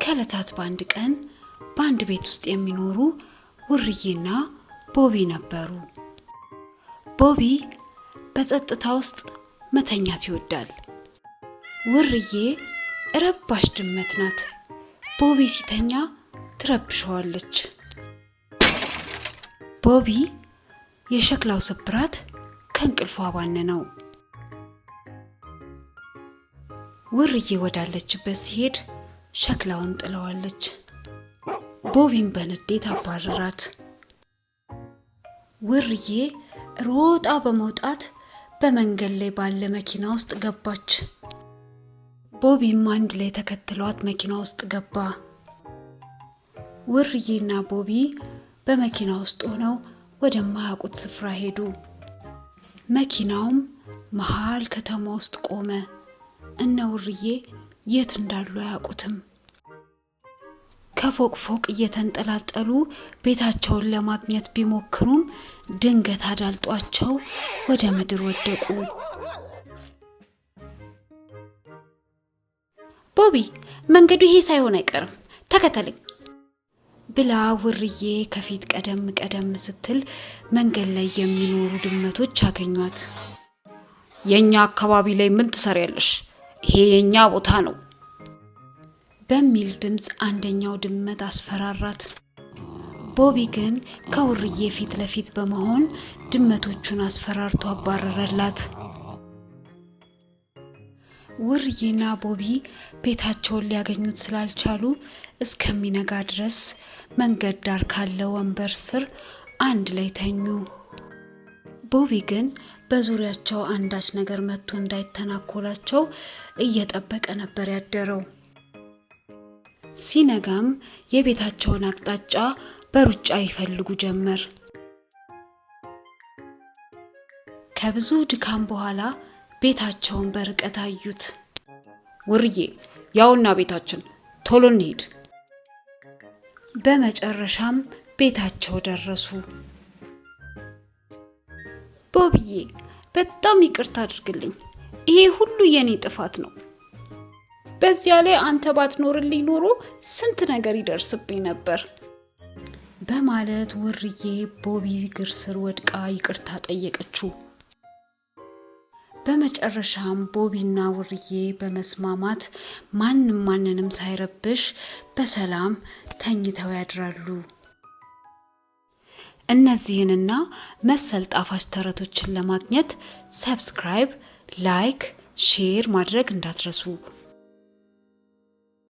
ከዕለታት በአንድ ቀን በአንድ ቤት ውስጥ የሚኖሩ ውርዬና ቦቢ ነበሩ። ቦቢ በጸጥታ ውስጥ መተኛት ይወዳል። ውርዬ ረባሽ ድመት ናት። ቦቢ ሲተኛ ትረብሸዋለች። ቦቢ የሸክላው ስብራት ከእንቅልፏ ባነነው። ውርዬ ወዳለችበት ሲሄድ ሸክላውን ጥለዋለች። ቦቢን በንዴት አባረራት። ውርዬ ሮጣ በመውጣት በመንገድ ላይ ባለ መኪና ውስጥ ገባች። ቦቢም አንድ ላይ ተከትሏት መኪና ውስጥ ገባ። ውርዬና ቦቢ በመኪና ውስጥ ሆነው ወደማያውቁት ስፍራ ሄዱ። መኪናውም መሃል ከተማ ውስጥ ቆመ። እነ ውርዬ የት እንዳሉ አያውቁትም። ከፎቅ ፎቅ እየተንጠላጠሉ ቤታቸውን ለማግኘት ቢሞክሩም ድንገት አዳልጧቸው ወደ ምድር ወደቁ። ቦቢ መንገዱ ይሄ ሳይሆን አይቀርም፣ ተከተለኝ ብላ ውርዬ ከፊት ቀደም ስትል መንገድ ላይ የሚኖሩ ድመቶች አገኟት። የኛ አካባቢ ላይ ምን ትሰሪያለሽ? ይሄ የኛ ቦታ ነው በሚል ድምጽ አንደኛው ድመት አስፈራራት። ቦቢ ግን ከውርዬ ፊት ለፊት በመሆን ድመቶቹን አስፈራርቶ አባረረላት። ውርዬና ቦቢ ቤታቸውን ሊያገኙት ስላልቻሉ እስከሚነጋ ድረስ መንገድ ዳር ካለ ወንበር ስር አንድ ላይ ተኙ። ቦቢ ግን በዙሪያቸው አንዳች ነገር መጥቶ እንዳይተናኮላቸው እየጠበቀ ነበር ያደረው። ሲነጋም የቤታቸውን አቅጣጫ በሩጫ ይፈልጉ ጀመር። ከብዙ ድካም በኋላ ቤታቸውን በርቀት አዩት። ውርዬ ያውና ቤታችን፣ ቶሎ እንሂድ። በመጨረሻም ቤታቸው ደረሱ። ቦቢዬ በጣም ይቅርታ አድርግልኝ፣ ይሄ ሁሉ የኔ ጥፋት ነው። በዚያ ላይ አንተ ባትኖርልኝ ኖሮ ስንት ነገር ይደርስብኝ ነበር በማለት ውርዬ ቦቢ እግር ስር ወድቃ ይቅርታ ጠየቀችው። በመጨረሻም ቦቢና ውርዬ በመስማማት ማንንም ሳይረብሽ በሰላም ተኝተው ያድራሉ። እነዚህንና መሰል ጣፋጭ ተረቶችን ለማግኘት ሰብስክራይብ፣ ላይክ፣ ሼር ማድረግ እንዳትረሱ።